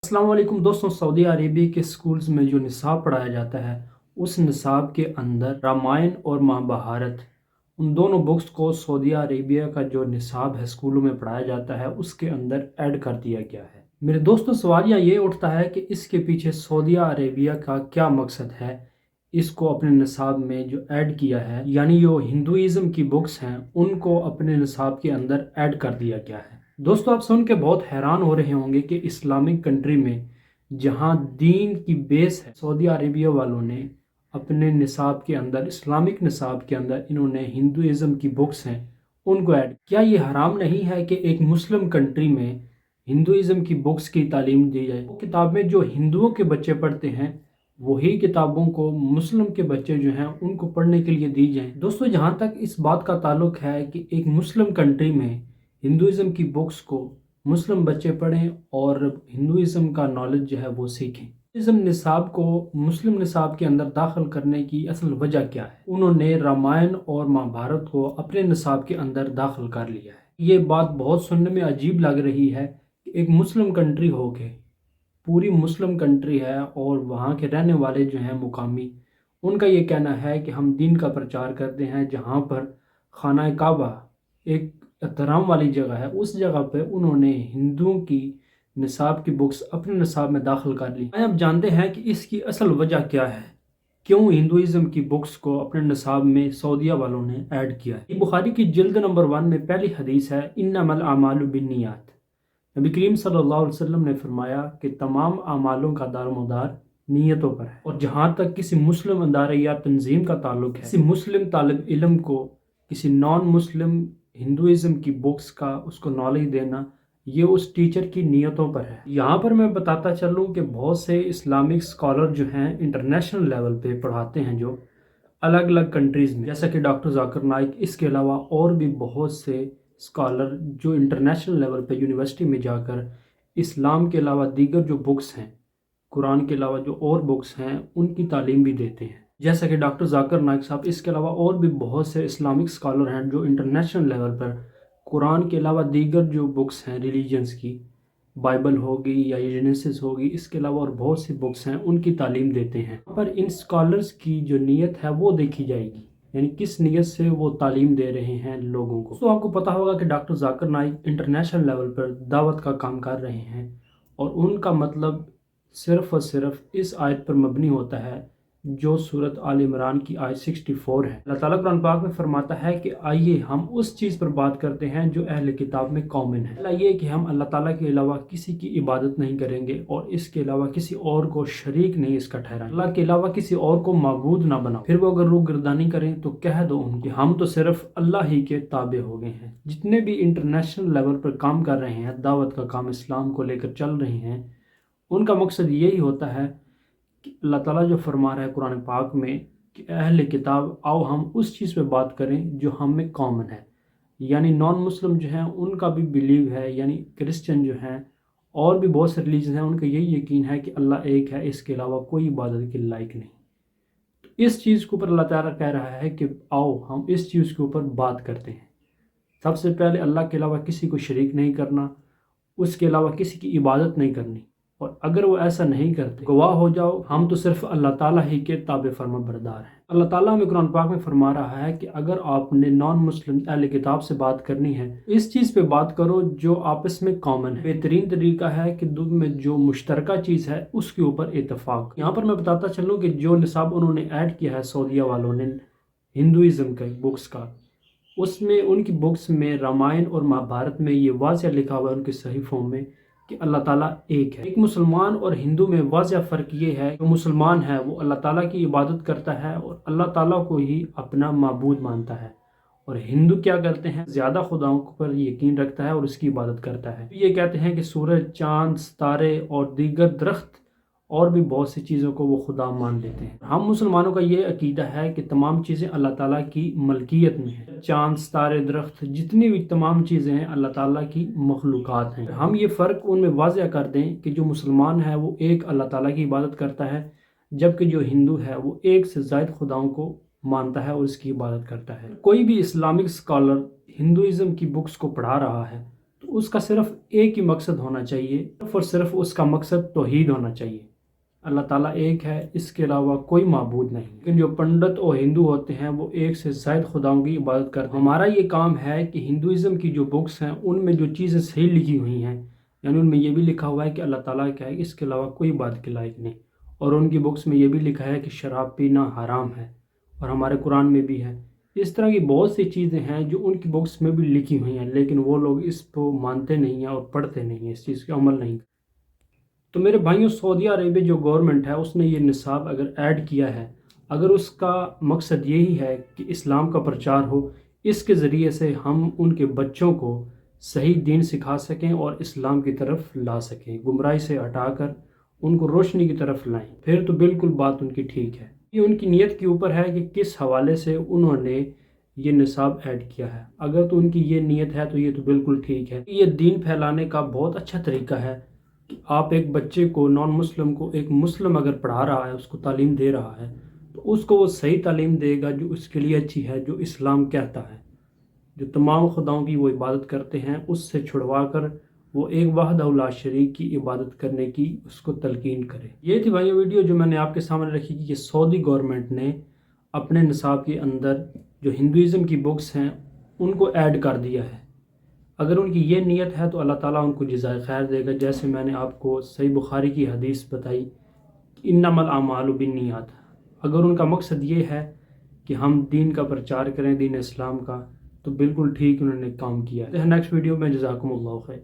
السلام علیکم دوستوں، سعودی عربیہ کے سکولز میں جو نصاب پڑھایا جاتا ہے اس نصاب کے اندر رامائن اور مہابھارت ان دونوں بکس کو سعودی عربیہ کا جو نصاب ہے سکولوں میں پڑھایا جاتا ہے اس کے اندر ایڈ کر دیا گیا ہے۔ میرے دوستوں، سوال یہ اٹھتا ہے کہ اس کے پیچھے سعودی عربیہ کا کیا مقصد ہے اس کو اپنے نصاب میں جو ایڈ کیا ہے، یعنی جو ہندوازم کی بکس ہیں ان کو اپنے نصاب کے اندر ایڈ کر دیا گیا ہے۔ دوستو، آپ سن کے بہت حیران ہو رہے ہوں گے کہ اسلامک کنٹری میں جہاں دین کی بیس ہے، سعودی عربیہ والوں نے اپنے نصاب کے اندر، اسلامک نصاب کے اندر انہوں نے ہندوازم کی بکس ہیں ان کو ایڈ کیا۔ یہ حرام نہیں ہے کہ ایک مسلم کنٹری میں ہندوازم کی بکس کی تعلیم دی جائے؟ وہ کتابیں جو ہندوؤں کے بچے پڑھتے ہیں وہی کتابوں کو مسلم کے بچے جو ہیں ان کو پڑھنے کے لیے دی جائیں۔ دوستو، جہاں تک اس بات کا تعلق ہے کہ ایک مسلم کنٹری میں ہندوازم کی بکس کو مسلم بچے پڑھیں اور ہندوازم کا نالج جو ہے وہ سیکھیں، ہندوازم نصاب کو مسلم نصاب کے اندر داخل کرنے کی اصل وجہ کیا ہے؟ انہوں نے رامائن اور مہابھارت کو اپنے نصاب کے اندر داخل کر لیا ہے۔ یہ بات بہت سننے میں عجیب لگ رہی ہے کہ ایک مسلم کنٹری ہو کے، پوری مسلم کنٹری ہے اور وہاں کے رہنے والے جو ہیں مقامی، ان کا یہ کہنا ہے کہ ہم دین کا پرچار کرتے ہیں، جہاں پر خانہ کعبہ ایک احترام والی جگہ ہے، اس جگہ پہ انہوں نے ہندوؤں کی نصاب کی بکس اپنے نصاب میں داخل کر لی۔ آپ جانتے ہیں کہ اس کی اصل وجہ کیا ہے، کیوں ہندوازم کی بکس کو اپنے نصاب میں سعودیہ والوں نے ایڈ کیا ہے؟ بخاری کی جلد نمبر 1 میں پہلی حدیث ہے، انما الاعمال بالنیات۔ نبی کریم صلی اللہ علیہ وسلم نے فرمایا کہ تمام اعمالوں کا دار و مدار نیتوں پر ہے، اور جہاں تک کسی مسلم ادارے یا تنظیم کا تعلق ہے، کسی مسلم طالب علم کو کسی نان مسلم ہندوازم کی بکس کا اس کو نالج دینا، یہ اس ٹیچر کی نیتوں پر ہے۔ یہاں پر میں بتاتا چلوں کہ بہت سے اسلامک اسکالر جو ہیں انٹرنیشنل لیول پہ پڑھاتے ہیں، جو الگ الگ کنٹریز میں، جیسا کہ ڈاکٹر ذاکر نائک، اس کے علاوہ اور بھی بہت سے اسکالر جو انٹرنیشنل لیول پہ یونیورسٹی میں جا کر اسلام کے علاوہ دیگر جو بکس ہیں، قرآن کے علاوہ جو اور بکس ہیں ان کی تعلیم بھی دیتے ہیں، جیسا کہ ڈاکٹر ذاکر نائک صاحب۔ اس کے علاوہ اور بھی بہت سے اسلامک اسکالر ہیں جو انٹرنیشنل لیول پر قرآن کے علاوہ دیگر جو بکس ہیں ریلیجنس کی، بائبل ہوگی یا جینیسس ہوگی، اس کے علاوہ اور بہت سی بکس ہیں، ان کی تعلیم دیتے ہیں۔ پر ان اسکالرز کی جو نیت ہے وہ دیکھی جائے گی، یعنی کس نیت سے وہ تعلیم دے رہے ہیں لوگوں کو۔ تو آپ کو پتا ہوگا کہ doctor Zakir Naik international level پر دعوت کا کام کر رہے ہیں، اور ان کا مطلب صرف اور صرف اس آیت پر مبنی ہوتا ہے جو سورۃ آل عمران کی آیت 64 ہے۔ اللہ تعالیٰ قرآن پاک میں فرماتا ہے کہ آئیے ہم اس چیز پر بات کرتے ہیں جو اہل کتاب میں کامن ہے۔ اللہ یہ کہ ہم اللہ تعالیٰ کے علاوہ کسی کی عبادت نہیں کریں گے اور اس کے علاوہ کسی اور کو شریک نہیں اس کا ٹھہرائیں، اللہ کے علاوہ کسی اور کو معبود نہ بناؤ۔ پھر وہ اگر روح گردانی کریں تو کہہ دو ان کہ ہم تو صرف اللہ ہی کے تابع ہو گئے ہیں۔ جتنے بھی انٹرنیشنل لیول پر کام کر رہے ہیں، دعوت کا کام اسلام کو لے کر چل رہے ہیں، ان کا مقصد یہی ہوتا ہے کہ اللہ تعالیٰ جو فرما رہا ہے قرآن پاک میں کہ اہل کتاب آؤ ہم اس چیز پہ بات کریں جو ہم میں کامن ہے، یعنی نان مسلم جو ہیں ان کا بھی بلیو ہے، یعنی کرسچن جو ہیں اور بھی بہت سے ریلیجن ہیں، ان کا یہی یقین ہے کہ اللہ ایک ہے، اس کے علاوہ کوئی عبادت کے لائق نہیں۔ تو اس چیز کے اوپر اللہ تعالیٰ کہہ رہا ہے کہ آؤ ہم اس چیز کے اوپر بات کرتے ہیں۔ سب سے پہلے اللہ کے علاوہ کسی کو شریک نہیں کرنا، اس کے علاوہ کسی کی عبادت نہیں کرنی، اور اگر وہ ایسا نہیں کرتے گواہ ہو جاؤ ہم تو صرف اللہ تعالیٰ ہی کے تابع فرما بردار ہیں۔ اللہ تعالیٰ ہمیں قرآن پاک میں فرما رہا ہے کہ اگر آپ نے نان مسلم اہل کتاب سے بات کرنی ہے، اس چیز پہ بات کرو جو آپس میں کامن ہے۔ بہترین طریقہ ہے کہ دونوں میں جو مشترکہ چیز ہے اس کے اوپر اتفاق۔ یہاں پر میں بتاتا چلوں کہ جو نصاب انہوں نے ایڈ کیا ہے سعودیہ والوں نے ہندوازم کے بکس کا، اس میں ان کی بکس میں رامائن اور مہابھارت میں یہ واضح لکھا ہوا ہے ان کے صحیفوں میں کہ اللہ تعالیٰ ایک ہے۔ ایک مسلمان اور ہندو میں واضح فرق یہ ہے، جو مسلمان ہے وہ اللہ تعالیٰ کی عبادت کرتا ہے اور اللہ تعالیٰ کو ہی اپنا معبود مانتا ہے، اور ہندو کیا کرتے ہیں، زیادہ خداؤں پر یقین رکھتا ہے اور اس کی عبادت کرتا ہے۔ یہ کہتے ہیں کہ سورج، چاند، ستارے اور دیگر درخت اور بھی بہت سی چیزوں کو وہ خدا مان لیتے ہیں۔ ہم مسلمانوں کا یہ عقیدہ ہے کہ تمام چیزیں اللہ تعالیٰ کی ملکیت میں ہیں، چاند، ستارے، درخت، جتنی بھی تمام چیزیں ہیں اللہ تعالیٰ کی مخلوقات ہیں۔ ہم یہ فرق ان میں واضح کر دیں کہ جو مسلمان ہے وہ ایک اللہ تعالیٰ کی عبادت کرتا ہے، جبکہ جو ہندو ہے وہ ایک سے زائد خداؤں کو مانتا ہے اور اس کی عبادت کرتا ہے۔ کوئی بھی اسلامک اسکالر ہندوازم کی بکس کو پڑھا رہا ہے تو اس کا صرف ایک ہی مقصد ہونا چاہیے اور صرف اس کا مقصد توحید ہونا چاہیے۔ اللہ تعالیٰ ایک ہے، اس کے علاوہ کوئی معبود نہیں۔ لیکن جو پنڈت اور ہندو ہوتے ہیں وہ ایک سے زائد خداؤں کی عبادت کرتے ہیں۔ ہمارا یہ کام ہے کہ ہندوازم کی جو بکس ہیں ان میں جو چیزیں صحیح لکھی ہوئی ہیں، یعنی ان میں یہ بھی لکھا ہوا ہے کہ اللہ تعالیٰ کیا ہے، اس کے علاوہ کوئی عبادت کے لائق نہیں، اور ان کی بکس میں یہ بھی لکھا ہے کہ شراب پینا حرام ہے، اور ہمارے قرآن میں بھی ہے۔ اس طرح کی بہت سی چیزیں ہیں جو ان کی بکس میں بھی لکھی ہوئی ہیں، لیکن وہ لوگ اس کو مانتے نہیں ہیں اور پڑھتے نہیں ہیں، اس چیز کا عمل نہیں کرتے۔ تو میرے بھائیوں، سعودی عربیہ جو گورنمنٹ ہے اس نے یہ نصاب اگر ایڈ کیا ہے، اگر اس کا مقصد یہی ہے کہ اسلام کا پرچار ہو، اس کے ذریعے سے ہم ان کے بچوں کو صحیح دین سکھا سکیں اور اسلام کی طرف لا سکیں، گمراہی سے ہٹا کر ان کو روشنی کی طرف لائیں، پھر تو بالکل بات ان کی ٹھیک ہے۔ یہ ان کی نیت کے اوپر ہے کہ کس حوالے سے انہوں نے یہ نصاب ایڈ کیا ہے۔ اگر تو ان کی یہ نیت ہے تو یہ تو بالکل ٹھیک ہے۔ یہ دین پھیلانے کا بہت اچھا طریقہ ہے کہ آپ ایک بچے کو، نان مسلم کو، ایک مسلم اگر پڑھا رہا ہے، اس کو تعلیم دے رہا ہے، تو اس کو وہ صحیح تعلیم دے گا جو اس کے لیے اچھی ہے، جو اسلام کہتا ہے، جو تمام خداؤں کی وہ عبادت کرتے ہیں اس سے چھڑوا کر وہ ایک وحدہ لا شریک کی عبادت کرنے کی اس کو تلقین کرے۔ یہ تھی بھائیو ویڈیو جو میں نے آپ کے سامنے رکھی کہ سعودی گورنمنٹ نے اپنے نصاب کے اندر جو ہندوازم کی بکس ہیں ان کو ایڈ کر دیا ہے۔ اگر ان کی یہ نیت ہے تو اللہ تعالیٰ ان کو جزائے خیر دے گا، جیسے میں نے آپ کو صحیح بخاری کی حدیث بتائی کہ انما الاعمال بالنیات۔ اگر ان کا مقصد یہ ہے کہ ہم دین کا پرچار کریں، دین اسلام کا، تو بالکل ٹھیک انہوں نے کام کیا ہے۔ نیکسٹ ویڈیو میں، جزاکم اللہ خیر۔